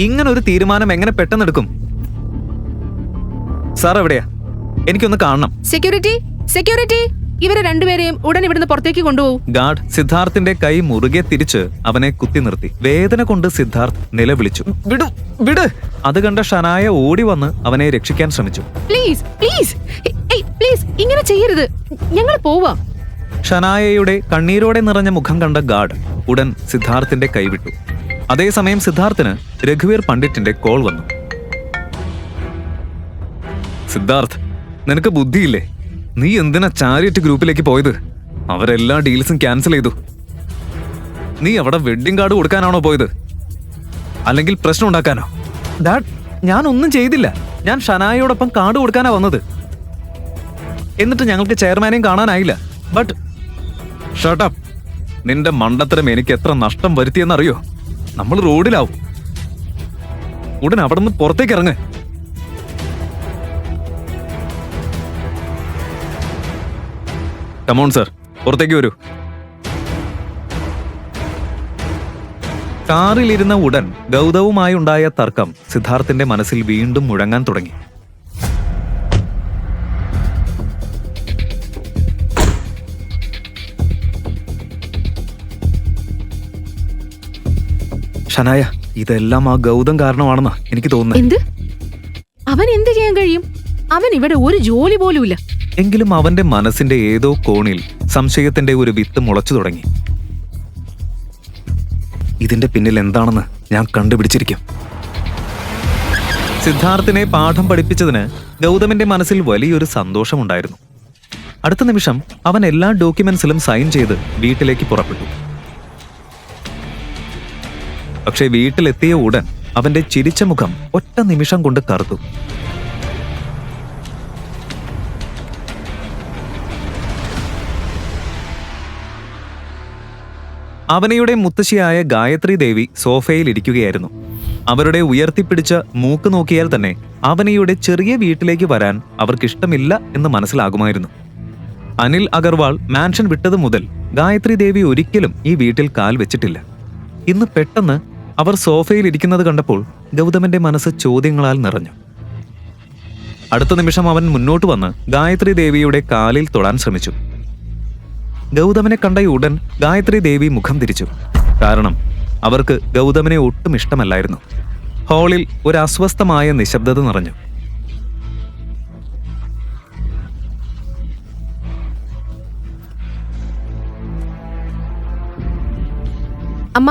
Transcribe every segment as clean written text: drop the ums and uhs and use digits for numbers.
ഇങ്ങനൊരു തീരുമാനം എങ്ങനെ പെട്ടെന്നെടുക്കും? സാർ എവിടെയാ? എനിക്കൊന്ന് കാണണം. സെക്യൂരിറ്റി, സെക്യൂരിറ്റി, ഇവരെ രണ്ടുപേരെയും ഉടൻ ഇവിടുന്ന് പുറത്തേക്ക് കൊണ്ടുപോകും. ഗാർഡ് സിദ്ധാർത്ഥിന്റെ കൈ മുറുകെ തിരിച്ച് അവനെ കുത്തി നിർത്തി. വേദന കൊണ്ട് സിദ്ധാർത്ഥ് നിലവിളിച്ചു, വിടു വിട്. അത് കണ്ട ഷനായ ഓടി വന്ന് അവനെ രക്ഷിക്കാൻ ശ്രമിച്ചു. പ്ലീസ് പ്ലീസ് പ്ലീസ്, ഇങ്ങനെ ചെയ്യരുത്, ഞങ്ങൾ പോവാം. ഷനായയുടെ കണ്ണീരോടെ നിറഞ്ഞ മുഖം കണ്ട ഗാർഡ് ഉടൻ സിദ്ധാർത്ഥിന്റെ കൈവിട്ടു. അതേസമയം സിദ്ധാർത്ഥിന് രഘുവീർ പണ്ഡിറ്റിന്റെ കോൾ വന്നു. സിദ്ധാർത്ഥ്, നിനക്ക് ബുദ്ധിയില്ലേ? നീ എന്തിനാ ചാരിറ്റി ഗ്രൂപ്പിലേക്ക് പോയത്? അവരെല്ലാ ഡീൽസും ക്യാൻസൽ ചെയ്തു. നീ അവിടെ വെഡ്ഡിംഗ് കാർഡ് കൊടുക്കാനാണോ പോയത്, അല്ലെങ്കിൽ പ്രശ്നം ഉണ്ടാക്കാനോ? ഡാഡ്, ഞാനൊന്നും ചെയ്തില്ല. ഞാൻ ഷനായയോടൊപ്പം കാർഡ് കൊടുക്കാനാ വന്നത്. എന്നിട്ട് ഞങ്ങൾക്ക് ചെയർമാനെയും കാണാനായില്ല. But shut up. നിന്റെ മണ്ടത്തരം എനിക്ക് എത്ര നഷ്ടം വരുത്തിയെന്നറിയോ? നമ്മൾ റോഡിലാവും. ഉടൻ അവിടെ നിന്ന് പുറത്തേക്ക് ഇറങ്ങ്. കമോൺ സർ, പുറത്തേക്ക് വരൂ. കാറിലിരുന്ന ഉടൻ ഗൗതവുമായി ഉണ്ടായ തർക്കം സിദ്ധാർത്ഥിന്റെ മനസ്സിൽ വീണ്ടും മുഴങ്ങാൻ തുടങ്ങി. ഷനായ, ഇതെല്ലാം ആ ഗൗതം കാരണമാണെന്നാ എനിക്ക് തോന്നുന്നത്. എന്ത്? അവൻ എന്ത് ചെയ്യാൻ കഴിയും? അവൻ ഇവിടെ ഒരു ജോലി പോലുമില്ല. എങ്കിലും അവന്റെ മനസ്സിന്റെ ഏതോ കോണിൽ സംശയത്തിന്റെ ഒരു വിത്ത് മുളച്ചു തുടങ്ങി. ഇതിന്റെ പിന്നിൽ എന്താണെന്ന് ഞാൻ കണ്ടുപിടിച്ചിരിക്കും. സിദ്ധാർത്ഥിനെ പാഠം പഠിപ്പിച്ചതിന് ഗൗതമിന്റെ മനസ്സിൽ വലിയൊരു സന്തോഷമുണ്ടായിരുന്നു. അടുത്ത നിമിഷം അവൻ എല്ലാ ഡോക്യുമെന്റ്സിലും സൈൻ ചെയ്ത് വീട്ടിലേക്ക് പുറപ്പെട്ടു. പക്ഷേ വീട്ടിലെത്തിയ ഉടൻ അവന്റെ ചിരിച്ച മുഖം ഒറ്റ നിമിഷം കൊണ്ട് കറുത്തു. അവനയുടെ മുത്തശ്ശിയായ ഗായത്രി ദേവി സോഫയിൽ ഇരിക്കുകയായിരുന്നു. അവരുടെ ഉയർത്തിപ്പിടിച്ച മൂക്ക് നോക്കിയാൽ തന്നെ അവനയുടെ ചെറിയ വീട്ടിലേക്ക് വരാൻ അവർക്കിഷ്ടമില്ല എന്ന് മനസ്സിലാകുമായിരുന്നു. അനിൽ അഗർവാൾ മാൻഷൻ വിട്ടതു മുതൽ ഗായത്രി ദേവി ഒരിക്കലും ഈ വീട്ടിൽ കാൽ വെച്ചിട്ടില്ല. ഇന്ന് പെട്ടെന്ന് അവർ സോഫയിൽ ഇരിക്കുന്നത് കണ്ടപ്പോൾ ഗൗതമന്റെ മനസ്സ് ചോദ്യങ്ങളാൽ നിറഞ്ഞു. അടുത്ത നിമിഷം അവൻ മുന്നോട്ട് വന്ന് ഗായത്രി ദേവിയുടെ കാലിൽ തൊടാൻ ശ്രമിച്ചു. ഗൗതമനെ കണ്ട ഉടൻ ഗായത്രി ദേവി മുഖം തിരിച്ചു. കാരണം അവർക്ക് ഗൗതമനെ ഒട്ടും ഇഷ്ടമല്ലായിരുന്നു. ഹാളിൽ ഒരു അസ്വസ്ഥമായ നിശബ്ദത നിറഞ്ഞു. അമ്മ,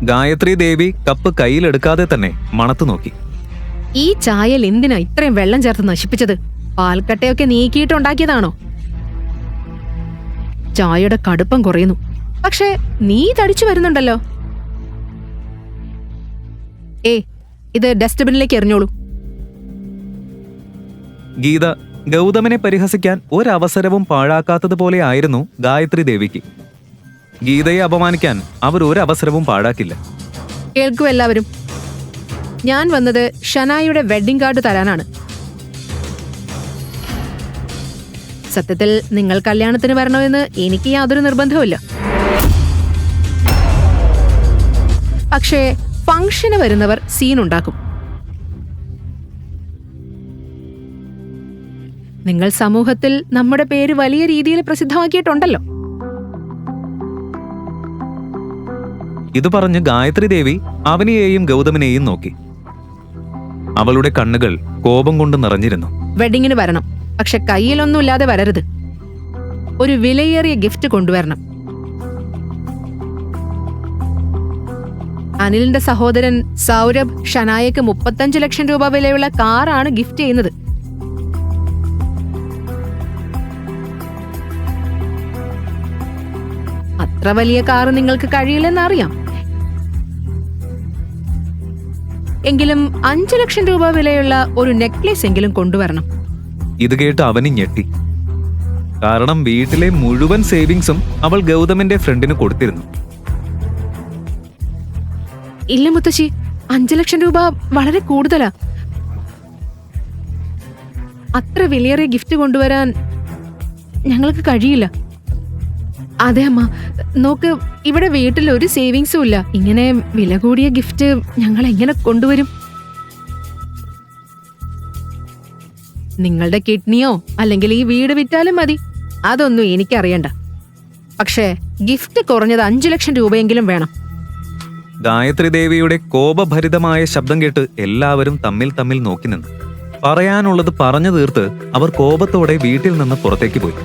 ഗായത്രി ദേവി കപ്പ് കയ്യിലെടുക്കാതെ തന്നെ മണത്തു നോക്കി. ഈ ചായയിൽ എന്തിനാ ഇത്രയും വെള്ളം ചേർത്ത് നശിപ്പിച്ചത്? പാൽക്കട്ടയൊക്കെ നീക്കിയിട്ടുണ്ടാക്കിയതാണോ? ചായയുടെ കടുപ്പം കുറയുന്നു, പക്ഷേ നീ തടിച്ചു വരുന്നുണ്ടല്ലോ. ഇത് ഡസ്റ്റ്ബിനിലേക്ക് എറിഞ്ഞോളൂ. ഗീത ഗൗതമനെ പരിഹസിക്കാൻ ഒരവസരവും പാഴാക്കാത്തതുപോലെ ആയിരുന്നു ഗായത്രി ദേവിക്ക്. ഗീതയെ അപമാനിക്കാൻ അവർ ഒരവസരവും പാഴാക്കില്ല. കേൾക്കൂ എല്ലാവരും, ഞാൻ വന്നത് ഷനായുടെ വെഡ്ഡിംഗ് കാർഡ് തരാനാണ്. സത്യത്തിൽ നിങ്ങൾ കല്യാണത്തിന് വരണമെന്ന് എനിക്ക് യാതൊരു നിർബന്ധവുമില്ല. പക്ഷേ ഫംഗ്ഷന് വരുന്നവർ സീനുണ്ടാക്കും. നിങ്ങൾ സമൂഹത്തിൽ നമ്മുടെ പേര് വലിയ രീതിയിൽ പ്രസിദ്ധമാക്കിയിട്ടുണ്ടല്ലോ. ഇത് പറഞ്ഞ് ഗായത്രി ദേവി അവനെയും ഗൗതമനെയും നോക്കി. അവളുടെ കണ്ണുകൾ കോപം കൊണ്ട് നിറഞ്ഞിരുന്നു. വെഡിങ്ങിന് വരണം, പക്ഷെ കയ്യിലൊന്നുമില്ലാതെ വരരുത്. ഒരു വിലയേറിയ ഗിഫ്റ്റ് കൊണ്ടുവരണം. അനിലിന്റെ സഹോദരൻ സൗരഭ് ഷനായക്ക് 35 ലക്ഷം രൂപ വിലയുള്ള കാറാണ് ഗിഫ്റ്റ് ചെയ്യുന്നത്. അത്ര വലിയ കാറ് നിങ്ങൾക്ക് കഴിയില്ലെന്നറിയാം. എങ്കിലും 5 ലക്ഷം രൂപ വിലയുള്ള ഒരു നെക്ലേസ് എങ്കിലും കൊണ്ടുവരണം. ഇത് കേട്ട് അവന് ഞെട്ടി. കാരണം വീട്ടിലെ മുഴുവൻ സേവിങ്സും അവൾ ഗൗതമിന്റെ ഫ്രണ്ടിന് കൊടുത്തിരുന്നു. ഇല്ല മുത്തശ്ശി, 5 ലക്ഷം രൂപ വളരെ കൂടുതലാ. അത്ര വിലയേറിയ ഗിഫ്റ്റ് കൊണ്ടുവരാൻ ഞങ്ങൾക്ക് കഴിയില്ല. അതെ അമ്മ, നോക്ക്, ഇവിടെ വീട്ടിൽ ഒരു സേവിങ്സും ഇല്ല. ഇങ്ങനെ വില കൂടിയ ഗിഫ്റ്റ് ഞങ്ങൾ എങ്ങനെ കൊണ്ടുവരും? നിങ്ങളുടെ കിഡ്നിയോ അല്ലെങ്കിൽ ഈ വീട് വിറ്റാലും മതി, അതൊന്നും എനിക്കറിയണ്ട. പക്ഷേ ഗിഫ്റ്റ് കുറഞ്ഞത് 5 ലക്ഷം രൂപയെങ്കിലും വേണം. ഗായത്രി ദേവിയുടെ കോപഭരിതമായ ശബ്ദം കേട്ട് എല്ലാവരും തമ്മിൽ തമ്മിൽ നോക്കി നിന്നു. പറയാനുള്ളത് പറഞ്ഞു തീർത്ത് അവർ കോപത്തോടെ വീട്ടിൽ നിന്ന് പുറത്തേക്ക് പോയി.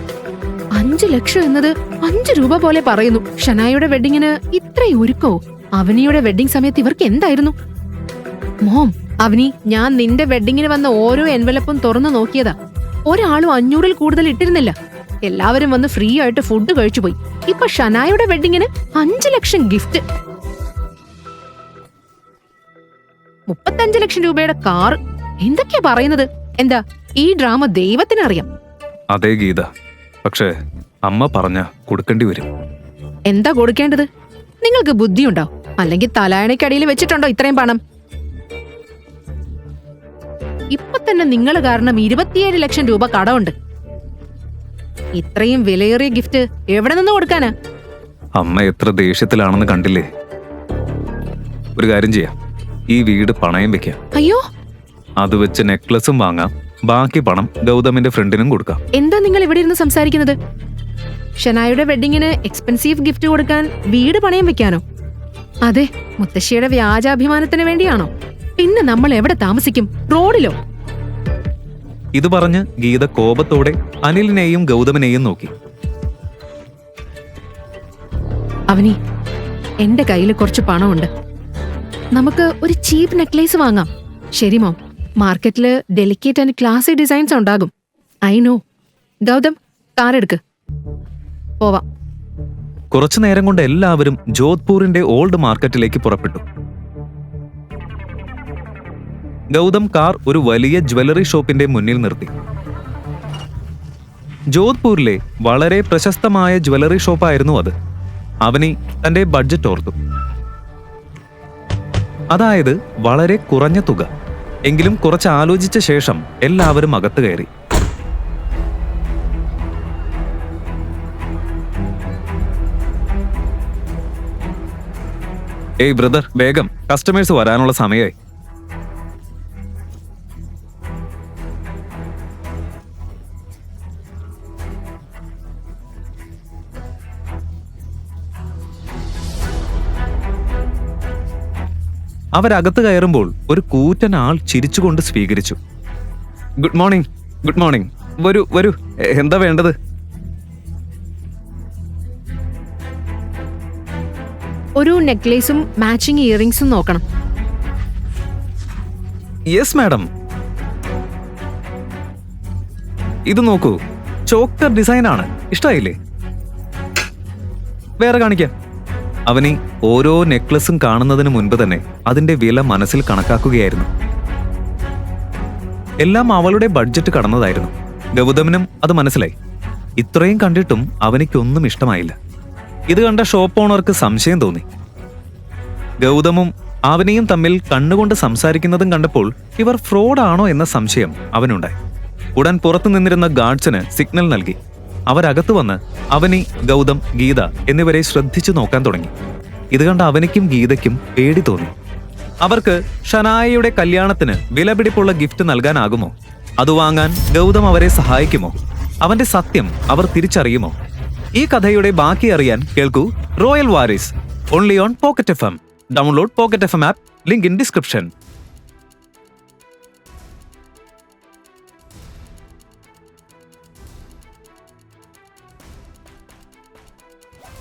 5 ലക്ഷം എന്നത് 5 രൂപ പോലെ പറയുന്നു. ഷനായുടെ വെഡിങ്ങിന് ഇത്രയും ഒരുക്കോ? അവനിയുടെ വെഡിങ് സമയത്ത് ഇവർക്ക് എന്തായിരുന്നു? മോം, അവനി, ഞാൻ നിന്റെ വെഡിങ്ങിന് വന്ന ഓരോ എൻവലപ്പും തുറന്നു നോക്കിയതാ. ഒരാളും 500-ൽ കൂടുതൽ ഇട്ടിരുന്നില്ല. എല്ലാവരും വന്ന് ഫ്രീ ആയിട്ട് ഫുഡ് കഴിച്ചു പോയി. ഇപ്പൊ ഷനായുടെ വെഡിങ്ങിന് 5 ലക്ഷം ഗിഫ്റ്റ്, 35 ലക്ഷം രൂപയുടെ കാർ. എന്തൊക്കെയാ പറയുന്നത്? എന്താ ഈ ഡ്രാമ ദൈവത്തിനറിയാം. അതേ ഗീത, പക്ഷേ അമ്മ പറഞ്ഞ കൊടുക്കേണ്ടി വരും. എന്താ കൊടുക്കേണ്ടത്? നിങ്ങൾക്ക് ബുദ്ധിയുണ്ടോ? അല്ലെങ്കിൽ തലായണയ്ക്കടിയിൽ വെച്ചിട്ടുണ്ടോ ഇത്രയും പണം? ഇപ്പൊ തന്നെ നിങ്ങൾ കാരണം 27 ലക്ഷം രൂപ കടമുണ്ട്. ഇത്രയും വിലയേറിയ ഗിഫ്റ്റ് എവിടെ നിന്ന് കൊടുക്കാനാ? അമ്മ എത്ര ദേഷ്യത്തിലാണെന്ന് കണ്ടില്ലേ? ഒരു കാര്യം ചെയ്യാം, ഈ വീട് പണയം വെക്കാം. അയ്യോ, അത് വെച്ച് നെക്ലസും വാങ്ങാം. ബാക്കി പണം ഗൗതമിന്റെ ഫ്രണ്ടിനും കൊടുക്കാം. എന്താ നിങ്ങൾ ഇവിടെ ഇരുന്ന് സംസാരിക്കുന്നത്? ഷനായുടെ വെഡിങ്ങിന് എക്സ്പെൻസീവ് ഗിഫ്റ്റ് കൊടുക്കാൻ വീട് പണയം വെക്കാനോ? അതെ, മുത്തശ്ശിയുടെ വ്യാജാഭിമാനത്തിന് വേണ്ടിയാണോ? പിന്നെ നമ്മൾ എവിടെ താമസിക്കും? റോഡിലോ? ഇത് പറഞ്ഞ് ഗീത കോപത്തോടെ അനിലിനെയും ഗൗതമിനെയും നോക്കി. അവനി, എന്റെ കയ്യിൽ കുറച്ച് പണമുണ്ട്. നമുക്ക് ഒരു ചീപ്പ് നെക്ലേസ് വാങ്ങാം. ശരി മോം, മാർക്കറ്റില് ഡെലിക്കേറ്റ് ആൻഡ് ക്ലാസി ഡിസൈൻസ് ഉണ്ടാകും. I know. ഗൗതം, കാറെടുക്ക്, പോവാം. കുറച്ചു നേരം കൊണ്ട് എല്ലാവരും ജോധ്പൂരിന്റെ ഓൾഡ് മാർക്കറ്റിലേക്ക് പുറപ്പെട്ടു. ഗൗതം കാർ ഒരു വലിയ ജ്വല്ലറി ഷോപ്പിന്റെ മുന്നിൽ നിർത്തി. ജോധ്പൂരിലെ വളരെ പ്രശസ്തമായ ജ്വല്ലറി ഷോപ്പായിരുന്നു അത്. അവനി തന്റെ ബഡ്ജറ്റ് ഓർത്തു. അതായത് വളരെ കുറഞ്ഞ തുക. എങ്കിലും കുറച്ച് ആലോചിച്ച ശേഷം എല്ലാവരും അകത്ത് കയറി. ഏയ് ബ്രദർ, വേഗം, കസ്റ്റമേഴ്സ് വരാനുള്ള സമയമായി. അവരകത്ത് കയറുമ്പോൾ ഒരു കൂറ്റൻ ആൾ ചിരിച്ചുകൊണ്ട് സ്വീകരിച്ചു. Good morning, good morning. വരൂ വരൂ, എന്താ വേണ്ടത്? ഒരു നെക്ലേസും മാച്ചിങ് ഇയറിംഗ്സും നോക്കണം. Yes madam. ഇത് നോക്കൂ, ചോക്കർ ഡിസൈൻ ആണ്. ഇഷ്ടായില്ലേ? വേറെ കാണിക്കാം. അവനി ഓരോ നെക്ലസും കാണുന്നതിന് മുൻപ് തന്നെ അതിന്റെ വില മനസ്സിൽ കണക്കാക്കുകയായിരുന്നു. എല്ലാം അവളുടെ ബഡ്ജറ്റ് കടന്നതായിരുന്നു. ഗൗതമിനും അത് മനസ്സിലായി. ഇത്രയും കണ്ടിട്ടും അവനിക്കൊന്നും ഇഷ്ടമായില്ല. ഇത് കണ്ട ഷോപ്പ് ഓണർക്ക് സംശയം തോന്നി. ഗൗതമും അവനെയും തമ്മിൽ കണ്ണുകൊണ്ട് സംസാരിക്കുന്നതും കണ്ടപ്പോൾ ഇവർ ഫ്രോഡാണോ എന്ന സംശയം അവനുണ്ടായി. ഉടൻ പുറത്തു നിന്നിരുന്ന ഗാർഡ്സിന് സിഗ്നൽ നൽകി. അവരകത്ത് വന്ന് അവനി, ഗൗതം, ഗീത എന്നിവരെ ശ്രദ്ധിച്ചു നോക്കാൻ തുടങ്ങി. ഇത് കണ്ട അവനിക്കും ഗീതയ്ക്കും പേടി തോന്നി. അവർക്ക് ഷനായയുടെ കല്യാണത്തിന് വിലപിടിപ്പുള്ള ഗിഫ്റ്റ് നൽകാനാകുമോ? അത് വാങ്ങാൻ ഗൗതം അവരെ സഹായിക്കുമോ? അവന്റെ സത്യം അവർ തിരിച്ചറിയുമോ? ഈ കഥയുടെ ബാക്കി അറിയാൻ കേൾക്കൂ royal Waris, only on pocket FM. Download pocket FM app, link in description.